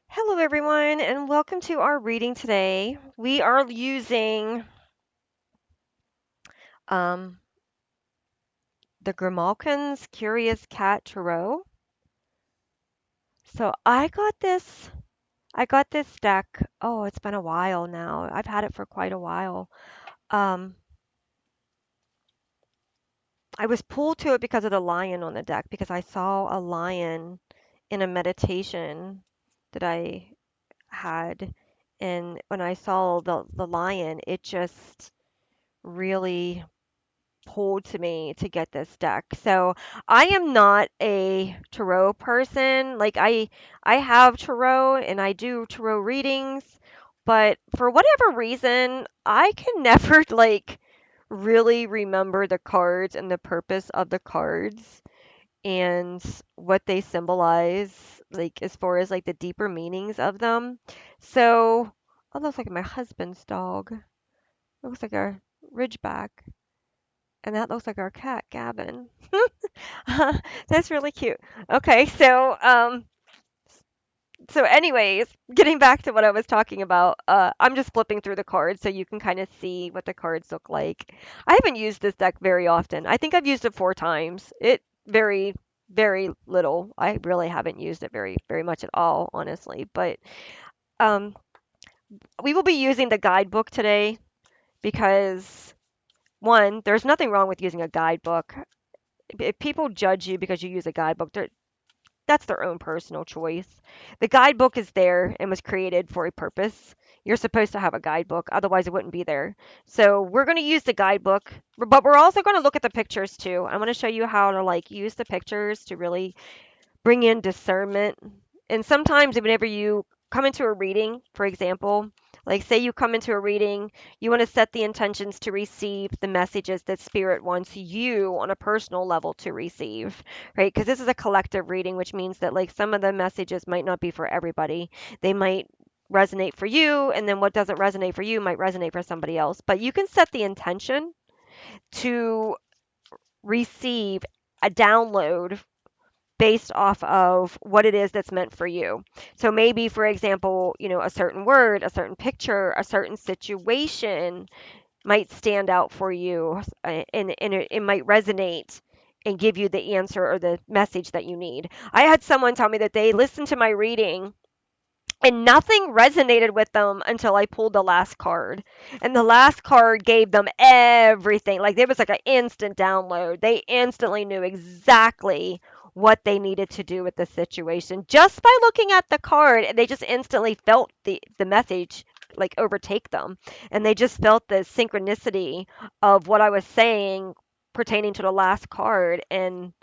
Hello, everyone, and welcome to our reading today. We are using um, the Grimalkin's Curious Cat Tarot. So I got this deck. Oh, it's been a while now. I've had it for quite a while. Um, I was pulled to it because of the lion on the deck because I saw a lion in a meditation that I had, and when I saw the lion, it just really pulled to me to get this deck. So I am not a tarot person. I have tarot and I do tarot readings, but for whatever reason, I can never really remember the cards and the purpose of the cards and what they symbolize, like as far as like the deeper meanings of them. So, oh, looks like my husband's dog. It looks like a Ridgeback. And that looks like our cat, Gavin. That's really cute. Okay, so anyways, getting back to what I was talking about, I'm just flipping through the cards so you can kind of see what the cards look like. I haven't used this deck very often. I think I've used it 4 times. It very, very little. I really haven't used it very, very much at all, honestly. But um, we will be using the guidebook today because one, there's nothing wrong with using a guidebook. If people judge you because you use a guidebook, that's their own personal choice. The guidebook is there and was created for a purpose. You're supposed to have a guidebook, otherwise it wouldn't be there. So we're going to use the guidebook, but we're also going to look at the pictures too. I'm going to show you how to use the pictures to really bring in discernment. And sometimes whenever you come into a reading, for example, like say you come into a reading, you want to set the intentions to receive the messages that spirit wants you on a personal level to receive, right? Because this is a collective reading, which means that like some of the messages might not be for everybody. They might resonate for you, and then what doesn't resonate for you might resonate for somebody else. But you can set the intention to receive a download based off of what it is that's meant for you. So maybe, for example, a certain word, a certain picture, a certain situation might stand out for you, and it might resonate and give you the answer or the message that you need. I had someone tell me that they listened to my reading and nothing resonated with them until I pulled the last card. And the last card gave them everything. Like it was like an instant download. They instantly knew exactly what they needed to do with the situation just by looking at the card. And they just instantly felt the message like overtake them. And they just felt the synchronicity of what I was saying pertaining to the last card and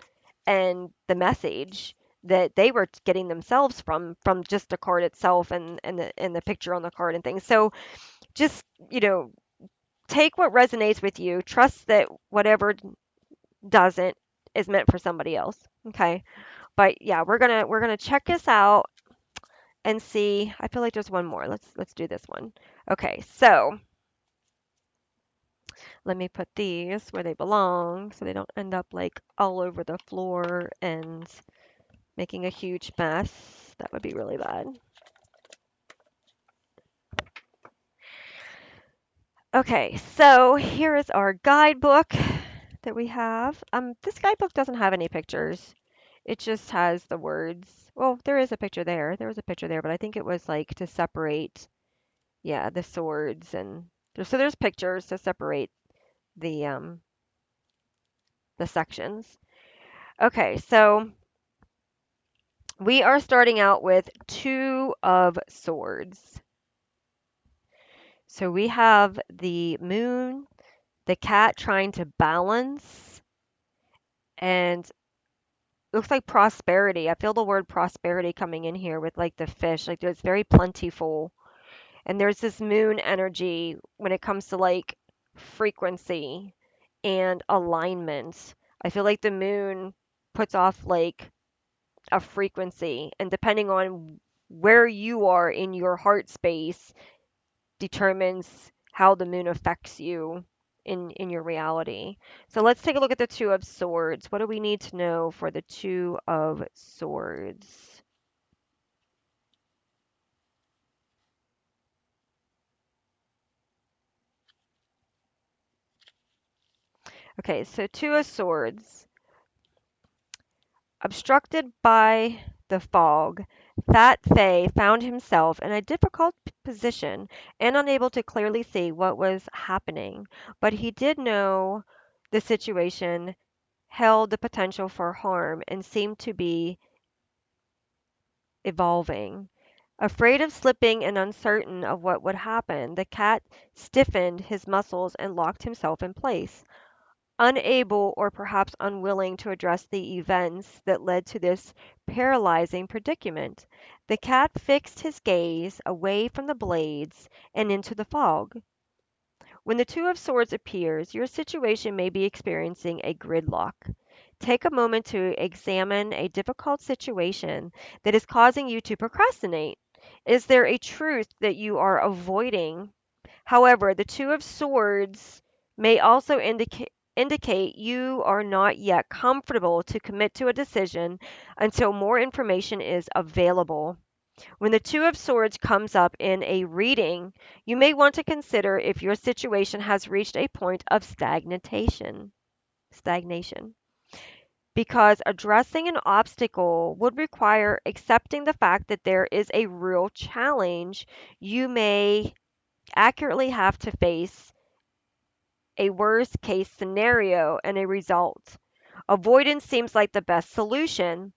the message that they were getting themselves from just the card itself and the picture on the card and things. So just, you know, take what resonates with you. Trust that whatever doesn't is meant for somebody else. Okay. But yeah, we're gonna check this out and see. I feel like there's one more. Let's do this one. Okay, so let me put these where they belong so they don't end up like all over the floor and making a huge mess. That would be really bad. Okay, so here is our guidebook that we have. This guidebook doesn't have any pictures. It just has the words. Well, there is a picture there. There was a picture there, but I think it was like to separate, yeah, the swords and so there's pictures to separate the the sections. Okay, so we are starting out with two of swords. So we have the moon, the cat trying to balance, and looks like prosperity. I feel the word prosperity coming in here with like the fish. Like it's very plentiful. And there's this moon energy when it comes to like frequency and alignment. I feel like the moon puts off like a frequency, and depending on where you are in your heart space determines how the moon affects you in your reality. So let's take a look at the two of swords. What do we need to know for the two of swords? Okay, so Two of Swords. Obstructed by the fog, Fat Fay found himself in a difficult position and unable to clearly see what was happening. But he did know the situation held the potential for harm and seemed to be evolving. Afraid of slipping and uncertain of what would happen, the cat stiffened his muscles and locked himself in place. Unable or perhaps unwilling to address the events that led to this paralyzing predicament, the cat fixed his gaze away from the blades and into the fog. When the Two of Swords appears, your situation may be experiencing a gridlock. Take a moment to examine a difficult situation that is causing you to procrastinate. Is there a truth that you are avoiding? However, the Two of Swords may also indicate you are not yet comfortable to commit to a decision until more information is available. When the Two of Swords comes up in a reading, you may want to consider if your situation has reached a point of stagnation, because addressing an obstacle would require accepting the fact that there is a real challenge you may accurately have to face a worst case scenario and a result. Avoidance seems like the best solution.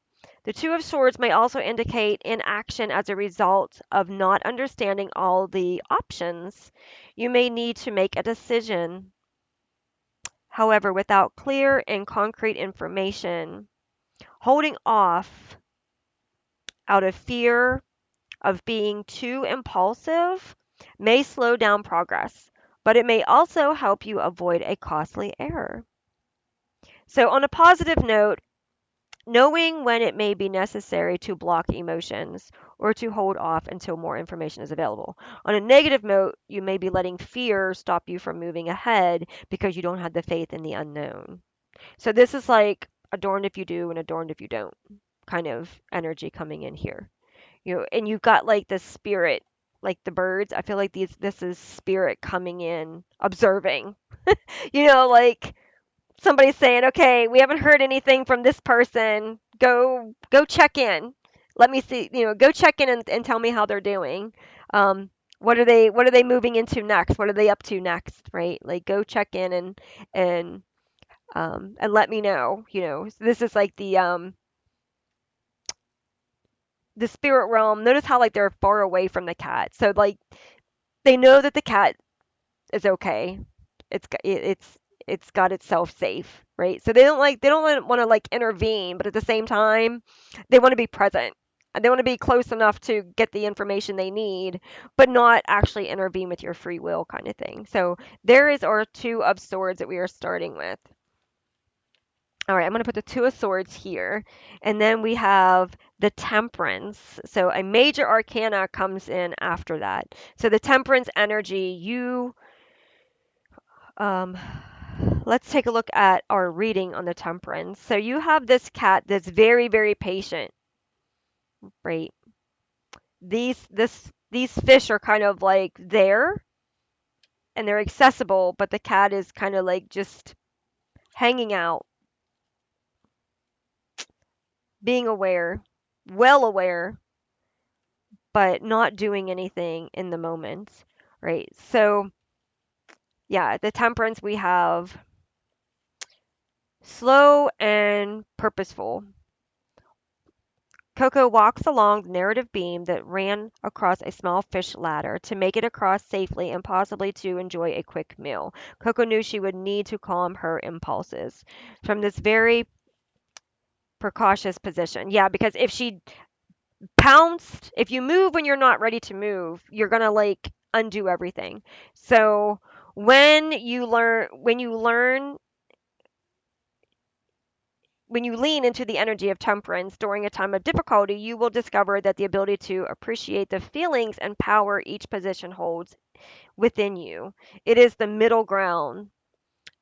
The Two of Swords may also indicate inaction as a result of not understanding all the options. You may need to make a decision, however, without clear and concrete information. Holding off out of fear of being too impulsive may slow down progress, but it may also help you avoid a costly error. So, on a positive note, knowing when it may be necessary to block emotions or to hold off until more information is available. On a negative note, you may be letting fear stop you from moving ahead because you don't have the faith in the unknown. So, this is like a darned if you do and a darned if you don't kind of energy coming in here. And you've got like the spirit, like the birds. I feel like this is spirit coming in, observing. Like somebody's saying, "Okay, we haven't heard anything from this person. Go check in. Let me see. Go check in and tell me how they're doing. Um, what are they moving into next? What are they up to next? Right? Like go check in and let me know. So this is like the spirit realm. Notice how like they're far away from the cat. So like they know that the cat is okay. It's got itself safe, right? So they don't want to like intervene, but at the same time, they want to be present. And they want to be close enough to get the information they need, but not actually intervene with your free will kind of thing. So there is our Two of Swords that we are starting with. All right, I'm going to put the Two of Swords here. And then we have the Temperance. So a major arcana comes in after that. So the Temperance energy, um, let's take a look at our reading on the Temperance. So you have this cat that's very, very patient, right? These fish are kind of like there and they're accessible, but the cat is kind of like just hanging out, being aware, well aware, but not doing anything in the moment, right? So yeah, the Temperance we have slow and purposeful. Coco walks along the narrative beam that ran across a small fish ladder to make it across safely and possibly to enjoy a quick meal. Coco knew she would need to calm her impulses from this very precautious position. Yeah, because if she pounced, if you move when you're not ready to move, you're going to like undo everything. So when you lean into the energy of temperance during a time of difficulty, you will discover that the ability to appreciate the feelings and power each position holds within you. It is the middle ground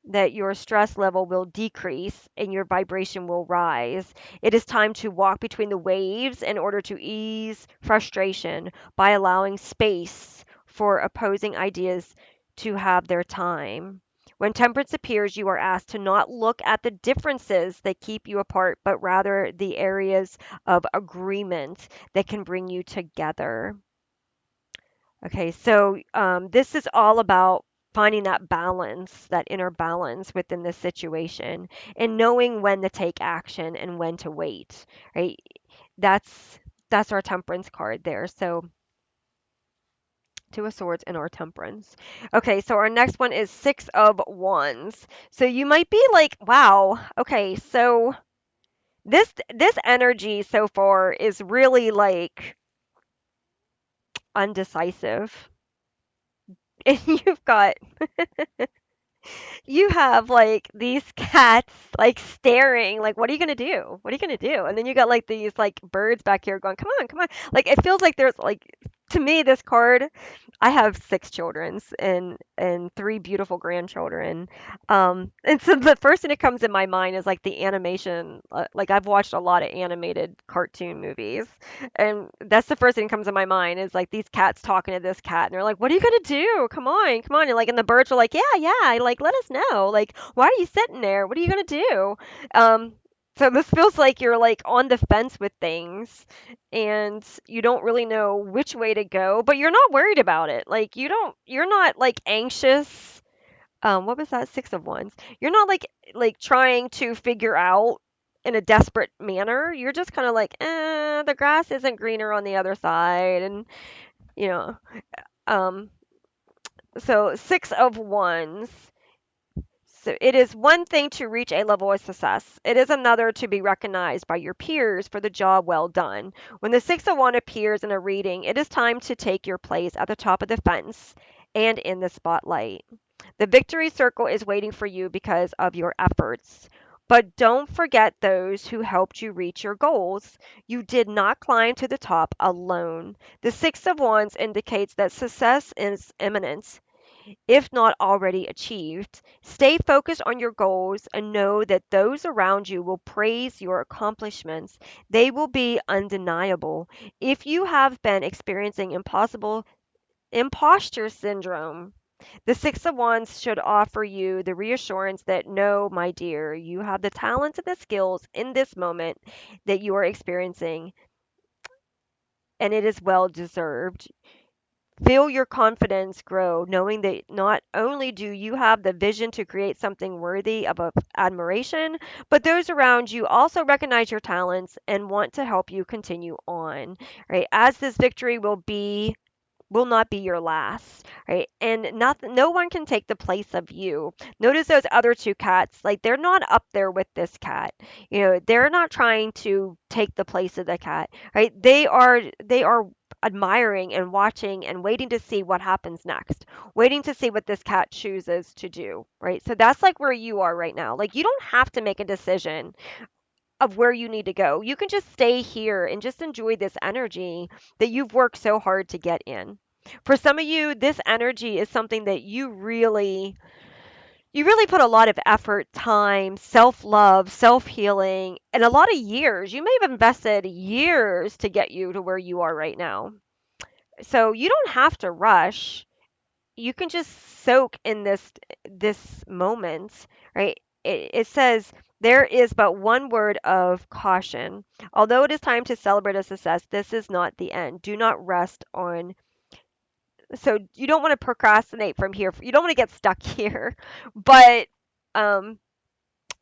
that your stress level will decrease and your vibration will rise. It is time to walk between the waves in order to ease frustration by allowing space for opposing ideas to have their time. When temperance appears, you are asked to not look at the differences that keep you apart, but rather the areas of agreement that can bring you together. Okay, so this is all about finding that balance, that inner balance within the situation, and knowing when to take action and when to wait, right? That's that's our temperance card there. So two of swords and our temperance. Okay, so our next one is six of wands. So you might be like, wow, okay, so this energy so far is really like undecisive. And you have like these cats like staring like what are you going to do, what are you going to do, and then you got like these like birds back here going come on come on, like it feels like there's like, to me this card, I have six children and three beautiful grandchildren. And so the first thing that comes in my mind is like the animation. Like I've watched a lot of animated cartoon movies, and that's the first thing that comes in my mind is like these cats talking to this cat, and they're like, "What are you gonna do? Come on, come on!" And like, and the birds are like, "Yeah, yeah, like let us know. Like, why are you sitting there? What are you gonna do?" Um, so this feels like you're like on the fence with things and you don't really know which way to go, but you're not worried about it. Like you're not like anxious. What was that? Six of Wands. You're not like trying to figure out in a desperate manner. You're just kind of like, the grass isn't greener on the other side, and you know, um, so Six of Wands. So it is one thing to reach a level of success. It is another to be recognized by your peers for the job well done. When the Six of Wands appears in a reading, it is time to take your place at the top of the fence and in the spotlight. The victory circle is waiting for you because of your efforts. But don't forget those who helped you reach your goals. You did not climb to the top alone. The Six of Wands indicates that success is imminent if not already achieved. Stay focused on your goals and know that those around you will praise your accomplishments. They will be undeniable. If you have been experiencing imposter syndrome, the Six of Wands should offer you the reassurance that no, my dear, you have the talents and the skills in this moment that you are experiencing, and it is well deserved. Feel your confidence grow, knowing that not only do you have the vision to create something worthy of admiration, but those around you also recognize your talents and want to help you continue on, right? As this victory will not be your last, right? And not no one can take the place of you. Notice those other two cats, like they're not up there with this cat. They're not trying to take the place of the cat, right? They are admiring and watching and waiting to see what happens next, waiting to see what this cat chooses to do, right? So that's like where you are right now. Like you don't have to make a decision of where you need to go. You can just stay here and just enjoy this energy that you've worked so hard to get in. For some of you, this energy is something that you really put a lot of effort, time, self-love, self-healing, and a lot of years. You may have invested years to get you to where you are right now. So you don't have to rush. You can just soak in this moment, right? It says there is but one word of caution. Although it is time to celebrate a success, this is not the end. Do not rest on. So you don't want to procrastinate from here. You don't want to get stuck here. But um,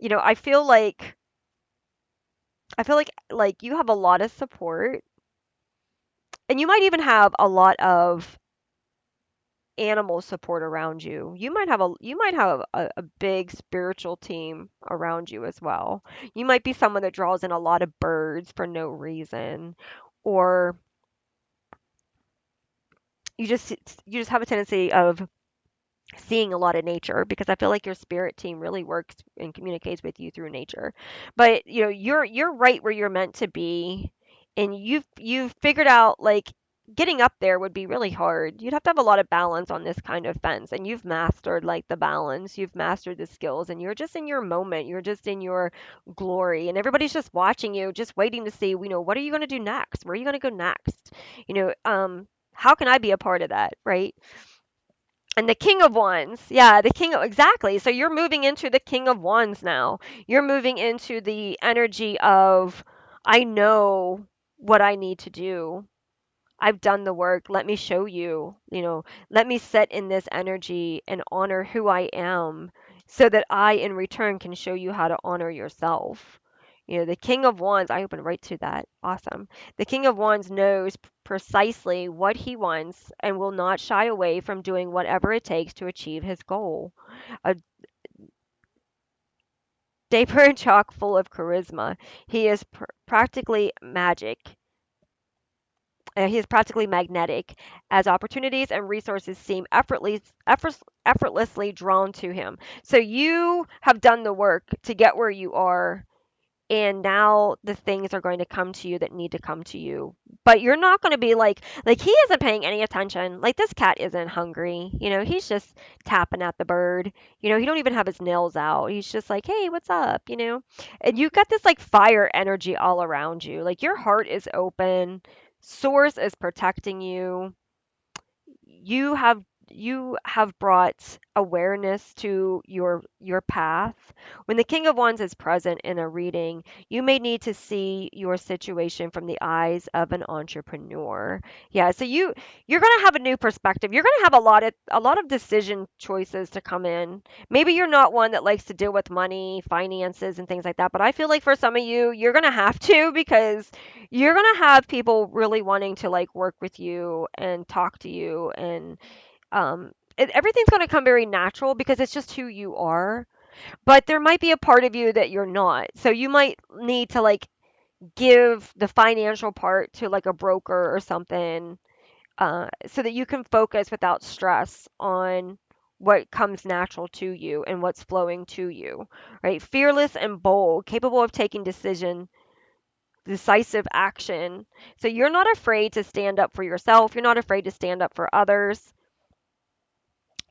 I feel like you have a lot of support, and you might even have a lot of animal support around you. You might have a big spiritual team around you as well. You might be someone that draws in a lot of birds for no reason, or you just you just have a tendency of seeing a lot of nature because I feel like your spirit team really works and communicates with you through nature. But you're right where you're meant to be, and you've figured out like getting up there would be really hard. You'd have to have a lot of balance on this kind of fence, and you've mastered like the balance, you've mastered the skills, and you're just in your moment, you're just in your glory, and everybody's just watching you, just waiting to see, what are you going to do next? Where are you going to go next? How can I be a part of that, right? And the King of Wands. Yeah, the King of, exactly. So you're moving into the King of Wands now. You're moving into the energy of, I know what I need to do. I've done the work. Let me show you, let me sit in this energy and honor who I am so that I, in return, can show you how to honor yourself. The King of Wands, I opened right to that. Awesome. The King of Wands knows precisely what he wants and will not shy away from doing whatever it takes to achieve his goal. A dapper and chock full of charisma. He is practically magic. He is practically magnetic, as opportunities and resources seem effortlessly drawn to him. So you have done the work to get where you are, and now the things are going to come to you that need to come to you. But you're not going to be like he isn't paying any attention. Like this cat isn't hungry. He's just tapping at the bird. He don't even have his nails out. He's just like, "Hey, what's up?" And you got this like fire energy all around you. Like your heart is open. Source is protecting you. You have brought awareness to your path. When the King of Wands is present in a reading, you may need to see your situation from the eyes of an entrepreneur. Yeah, so you're going to have a new perspective. You're going to have a lot of decision choices to come in. Maybe you're not one that likes to deal with money, finances and things like that, but I feel like for some of you, you're going to have to because you're going to have people really wanting to like work with you and talk to you, and everything's going to come very natural because it's just who you are. But there might be a part of you that you're not, so you might need to like give the financial part to like a broker or something, so that you can focus without stress on what comes natural to you and what's flowing to you, right? Fearless and bold, capable of taking decisive action. So you're not afraid to stand up for yourself. You're not afraid to stand up for others.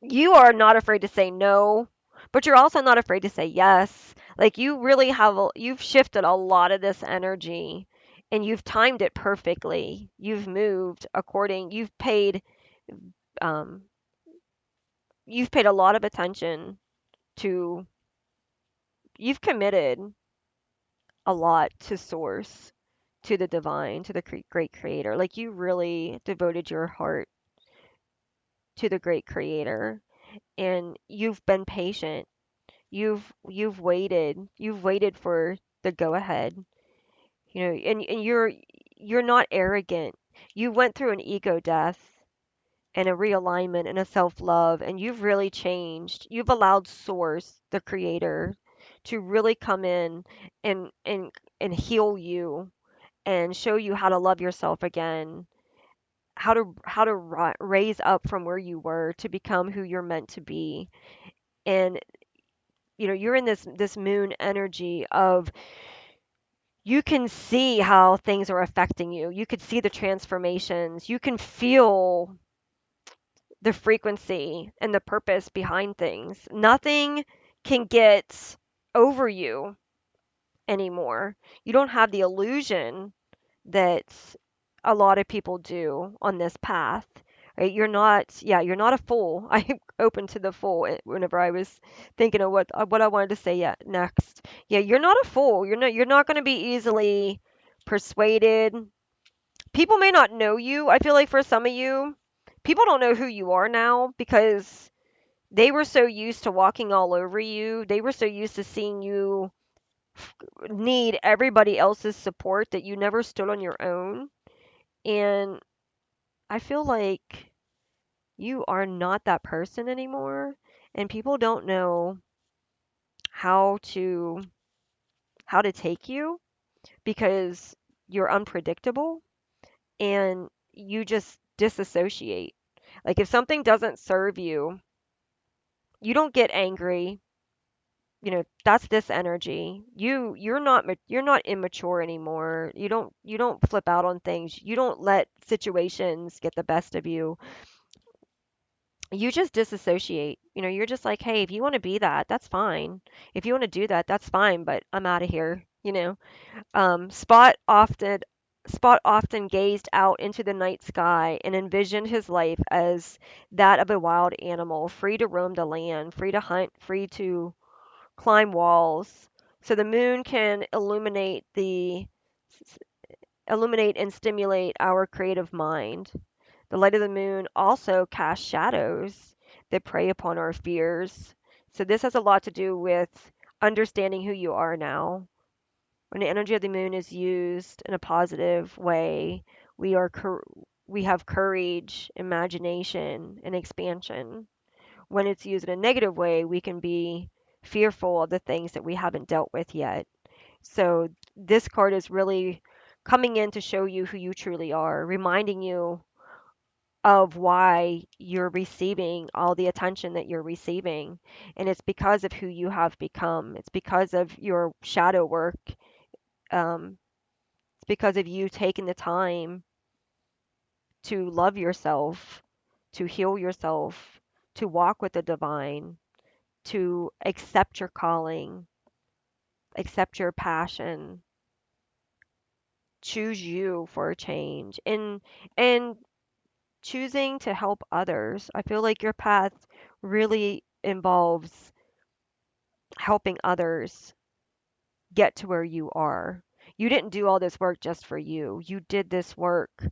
You are not afraid to say no, but you're also not afraid to say yes. Like you really you've shifted a lot of this energy and you've timed it perfectly. Um you've paid a lot of attention to you've committed a lot to source, to the divine, to the great creator. Like you really devoted your heart to the great creator, and you've been patient. You've waited for the go ahead. And you're not arrogant. You went through an ego death and a realignment and a self-love, and you've really changed. You've allowed source, the creator, to really come in and heal you and show you how to love yourself again, how to raise up from where you were to become who you're meant to be. And you're in this moon energy of, you can see how things are affecting you. You could see the transformations. You can feel the frequency and the purpose behind things. Nothing can get over you anymore. You don't have the illusion that a lot of people do on this path. Right? You're not a fool. I'm open to the fool whenever I was thinking of what I wanted to say yet next. Yeah, you're not a fool. You're not going to be easily persuaded. People may not know you. I feel like for some of you, people don't know who you are now because they were so used to walking all over you. They were so used to seeing you need everybody else's support that you never stood on your own. And I feel like you are not that person anymore, and people don't know how to take you because you're unpredictable and you just disassociate. Like if something doesn't serve you, you don't get angry. That's this energy. You're not immature anymore. You don't flip out on things. You don't let situations get the best of you. You just disassociate. You're just like, hey, if you want to be that, that's fine. If you want to do that, that's fine, but I'm out of here. Spot often. Spot often gazed out into the night sky and envisioned his life as that of a wild animal, free to roam the land, free to hunt, free to climb walls. So the moon can illuminate and stimulate our creative mind. The light of the moon also casts shadows that prey upon our fears. So this has a lot to do with understanding who you are now. When the energy of the moon is used in a positive way, we are we have courage, imagination, and expansion. When it's used in a negative way, we can be fearful of the things that we haven't dealt with yet. So this card is really coming in to show you who you truly are, reminding you of why you're receiving all the attention that you're receiving. And it's because of who you have become. It's because of your shadow work. Um, it's because of you taking the time to love yourself, to heal yourself, to walk with the divine, to accept your calling, accept your passion, choose you for a change, and choosing to help others. I feel like your path really involves helping others get to where you are. You didn't do all this work just for you. You did this work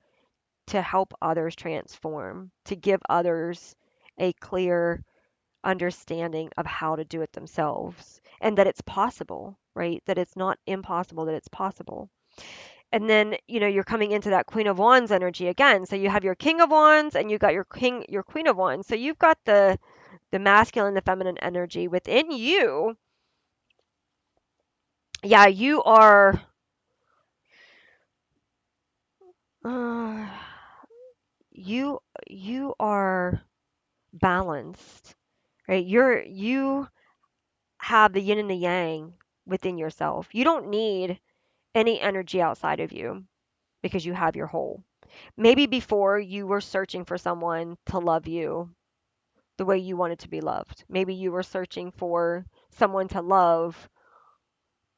to help others transform, to give others a clear understanding of how to do it themselves and that it's possible, right? That it's not impossible, that it's possible. And then, you're coming into that Queen of Wands energy again. So you have your King of Wands and you got your Queen of Wands. So you've got the masculine, the feminine energy within you. Yeah, you are uh, you you are balanced, right? You have the yin and the yang within yourself. You don't need any energy outside of you because you have your whole. Maybe before you were searching for someone to love you the way you wanted to be loved. Maybe you were searching for someone to love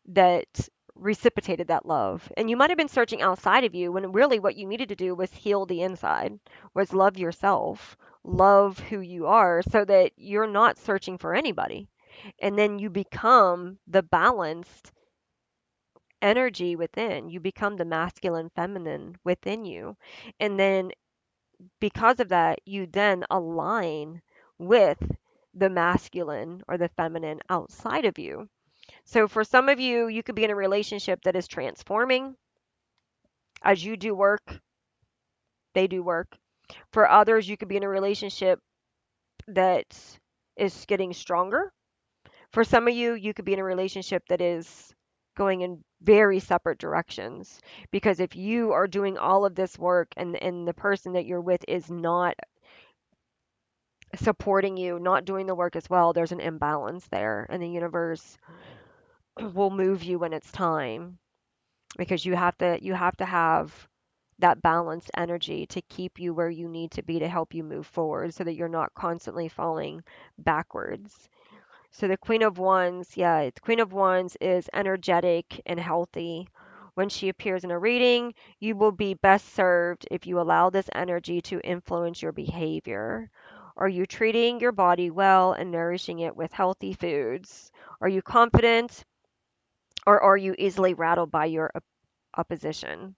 that reciprocated that love. And you might have been searching outside of you when really what you needed to do was heal the inside, was love yourself, love who you are so that you're not searching for anybody. And then you become the balanced energy within. You become the masculine, feminine within you. And then because of that, you then align with the masculine or the feminine outside of you. So for some of you, you could be in a relationship that is transforming. As you do work, they do work. For others, you could be in a relationship that is getting stronger. For some of you, you could be in a relationship that is going in very separate directions. Because if you are doing all of this work and the person that you're with is not supporting you, not doing the work as well, there's an imbalance there. And the universe will move you when it's time because you have to have that balanced energy to keep you where you need to be to help you move forward so that you're not constantly falling backwards. So the Queen of Wands, yeah, the Queen of Wands is energetic and healthy. When she appears in a reading, you will be best served if you allow this energy to influence your behavior. Are you treating your body well and nourishing it with healthy foods? Are you confident or are you easily rattled by your opposition?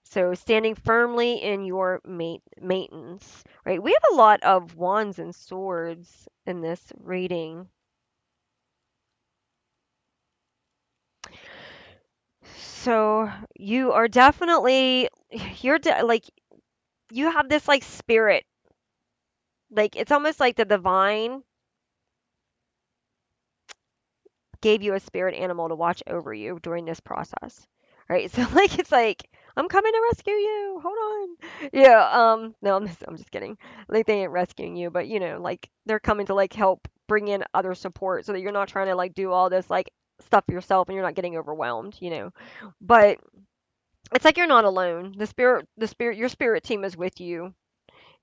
So standing firmly in your maintenance, right? We have a lot of wands and swords in this reading. So you are definitely like you have this like spirit. Like it's almost like the divine gave you a spirit animal to watch over you during this process. Right? So like it's like I'm coming to rescue you. Hold on. Yeah, no, I'm just kidding. Like they ain't rescuing you, but like they're coming to like help bring in other support so that you're not trying to like do all this like stuff yourself and you're not getting overwhelmed. But it's like you're not alone. The spirit, your spirit team is with you,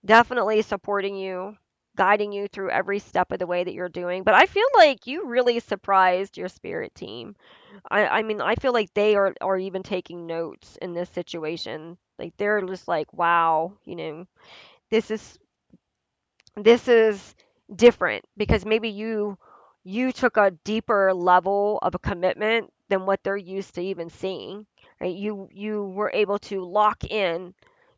definitely supporting you, guiding you through every step of the way that you're doing. But I feel like you really surprised your spirit team. I mean, I feel like they are even taking notes in this situation. Like they're just like, wow, this is this is different because maybe you took a deeper level of a commitment than what they're used to even seeing, right? You were able to lock in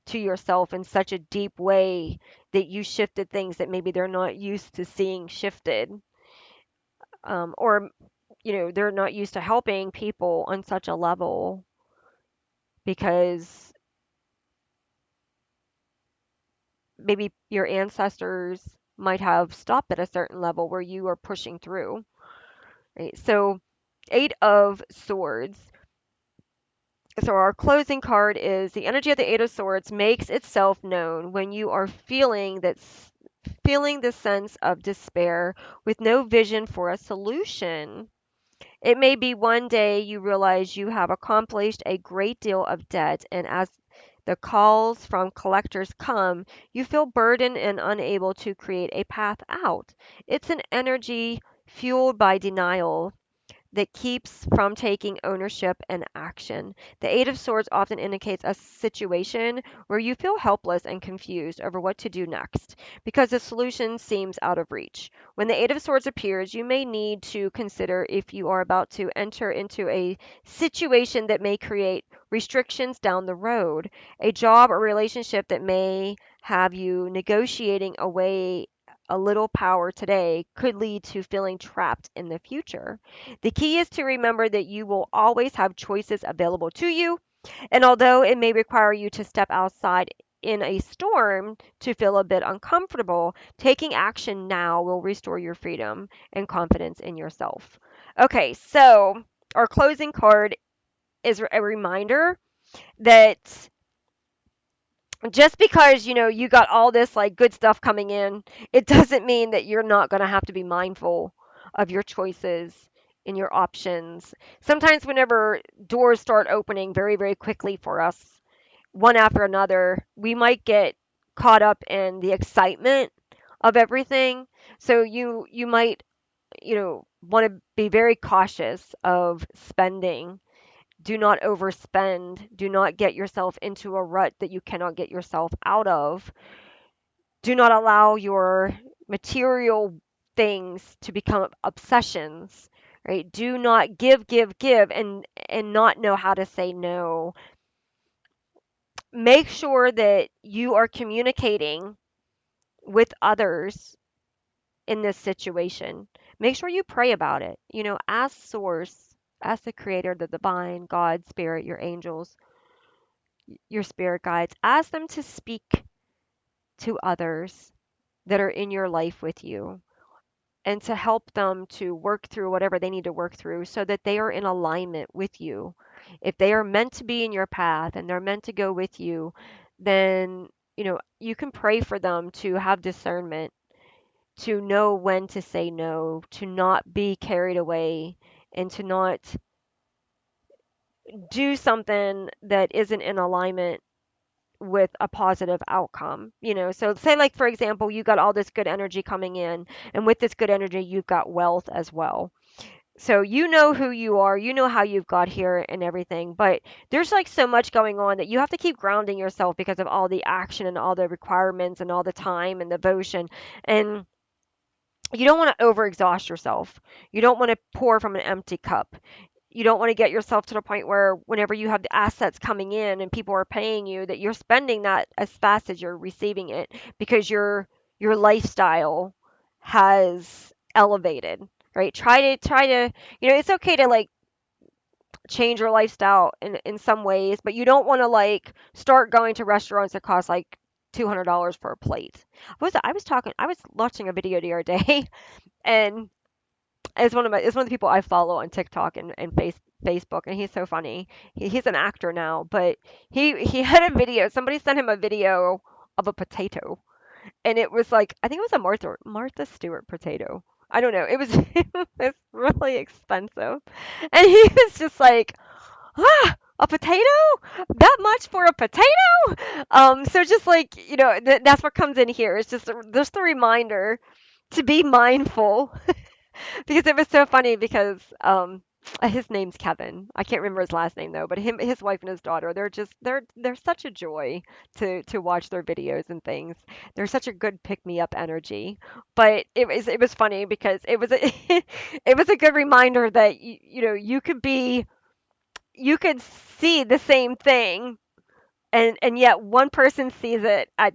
to yourself in such a deep way that you shifted things that maybe they're not used to seeing shifted, or they're not used to helping people on such a level because maybe your ancestors might have stopped at a certain level where you are pushing through. Right? So, Eight of Swords. So, our closing card is the energy of the Eight of Swords makes itself known when you are feeling the sense of despair with no vision for a solution. It may be one day you realize you have accomplished a great deal of debt, and as the calls from collectors come, you feel burdened and unable to create a path out. It's an energy fueled by denial that keeps from taking ownership and action. The Eight of Swords often indicates a situation where you feel helpless and confused over what to do next because the solution seems out of reach. When the Eight of Swords appears, you may need to consider if you are about to enter into a situation that may create restrictions down the road, a job or relationship that may have you negotiating away a little power today could lead to feeling trapped in the future. The key is to remember that you will always have choices available to you, and although it may require you to step outside in a storm to feel a bit uncomfortable, taking action now will restore your freedom and confidence in yourself. Okay, so our closing card is a reminder that just because you got all this like good stuff coming in, it doesn't mean that you're not going to have to be mindful of your choices and your options. Sometimes whenever doors start opening very very quickly for us, one after another, we might get caught up in the excitement of everything. So you might want to be very cautious of spending. Do not overspend. Do not get yourself into a rut that you cannot get yourself out of. Do not allow your material things to become obsessions, right? Do not give and not know how to say no. Make sure that you are communicating with others in this situation. Make sure you pray about it. Ask source, ask the creator, the divine, God, spirit, your angels, your spirit guides, ask them to speak to others that are in your life with you and to help them to work through whatever they need to work through so that they are in alignment with you. If they are meant to be in your path and they're meant to go with you, then you can pray for them to have discernment, to know when to say no, to not be carried away, and to not do something that isn't in alignment with a positive outcome. So say like for example, you got all this good energy coming in, and with this good energy you've got wealth as well. So you know who you are, you know how you've got here and everything, but there's like so much going on that you have to keep grounding yourself because of all the action and all the requirements and all the time and devotion. And you don't want to overexhaust yourself. You don't want to pour from an empty cup. You don't want to get yourself to the point where whenever you have the assets coming in and people are paying you that you're spending that as fast as you're receiving it because your lifestyle has elevated, right? Try to it's okay to like change your lifestyle in some ways, but you don't want to like start going to restaurants that cost like $200 for a plate. I was watching a video the other day and it's one of the people I follow on TikTok and Facebook, and he's so funny. He's an actor now, but he had a video. Somebody sent him a video of a potato, and it was like I think it was a Martha Stewart potato. I don't know. It was it was really expensive, and he was just like, ah. A potato? That much for a potato? So just like, that's what comes in here. It's just a reminder to be mindful because it was so funny because his name's Kevin. I can't remember his last name though, but his wife and his daughter, they're such a joy to watch their videos and things. They're such a good pick me up energy. But it was funny because it was a it was a good reminder that you could see the same thing, and yet one person sees it at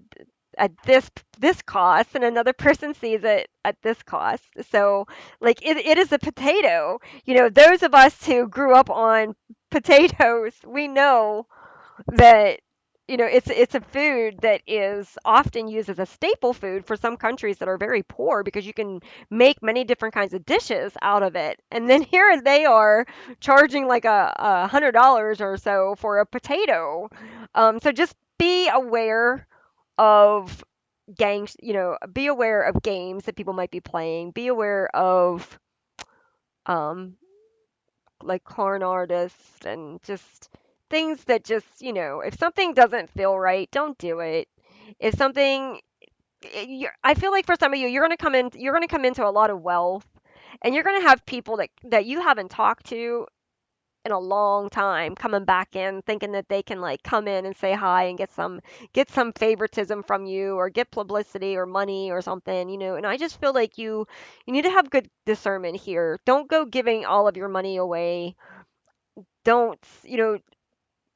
this cost and another person sees it at this cost. So like it is a potato. Those of us who grew up on potatoes, we know that it's a food that is often used as a staple food for some countries that are very poor because you can make many different kinds of dishes out of it. And then here they are charging like a $100 or so for a potato. So just be aware of gangs, be aware of games that people might be playing. Be aware of um, like corn artists and just things that just, if something doesn't feel right, don't do it. If something, I feel like for some of you, you're going to come into a lot of wealth and you're going to have people that you haven't talked to in a long time coming back in thinking that they can like come in and say hi and get some favoritism from you or get publicity or money or something, and I just feel like you need to have good discernment here. Don't go giving all of your money away. Don't,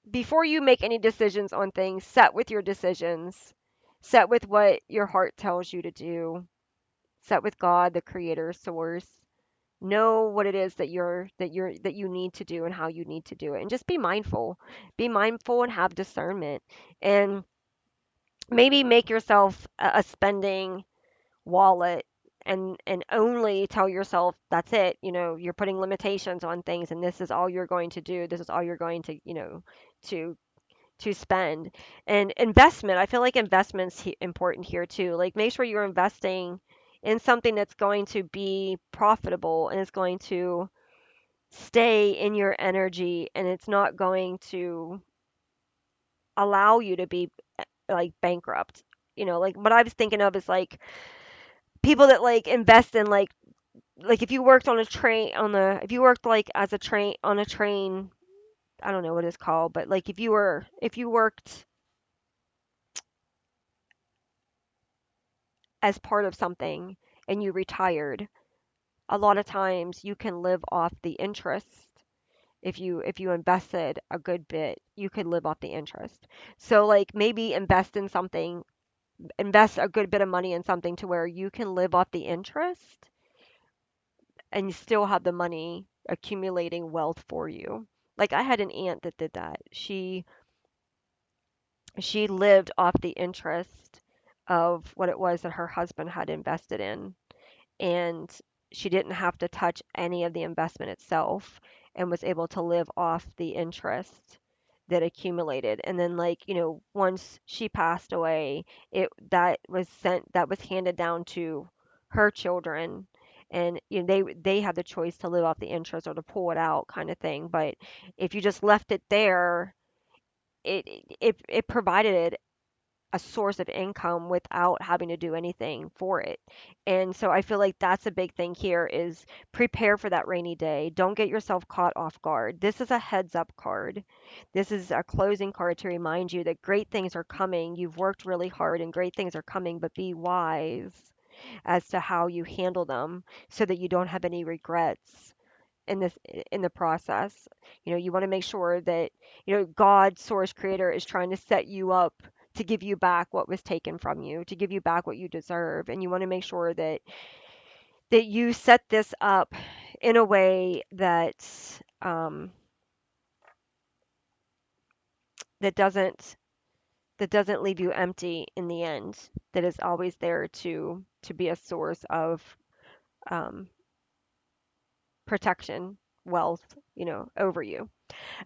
before you make any decisions on things, set with your decisions. Set with what your heart tells you to do. Set with God, the creator source. Know what it is that you need to do and how you need to do it. And just be mindful. Be mindful and have discernment. And maybe make yourself a spending wallet and only tell yourself that's it. You're putting limitations on things and this is all you're going to do. This is all you're going to, to to spend. And investment, I feel like investment's important here too. Like make sure you're investing in something that's going to be profitable and it's going to stay in your energy and it's not going to allow you to be like bankrupt. Like what I was thinking of is like people that like invest in like if you worked on a train on the if you worked like as a train on a train, I don't know what it's called, but like if you worked as part of something and you retired, a lot of times you can live off the interest. If you invested a good bit, you could live off the interest. So like maybe invest a good bit of money in something to where you can live off the interest and you still have the money accumulating wealth for you. Like I had an aunt that did that. She lived off the interest of what it was that her husband had invested in, and she didn't have to touch any of the investment itself and was able to live off the interest that accumulated. And then like, once she passed away, it that was handed down to her children, and they had the choice to live off the interest or to pull it out kind of thing. But if you just left it there, it provided a source of income without having to do anything for it. And so I feel like that's a big thing here is prepare for that rainy day. Don't get yourself caught off guard. This is a heads up card. This is a closing card to remind you that great things are coming. You've worked really hard and great things are coming, but be wise as to how you handle them so that you don't have any regrets in this in the process. You want to make sure that God, source creator, is trying to set you up to give you back what was taken from you, to give you back what you deserve, and you want to make sure that you set this up in a way um, that doesn't leave you empty in the end. That is always there to be a source of um, protection, wealth, over you.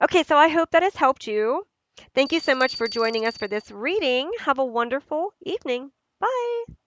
Okay, so I hope that has helped you. Thank you so much for joining us for this reading. Have a wonderful evening.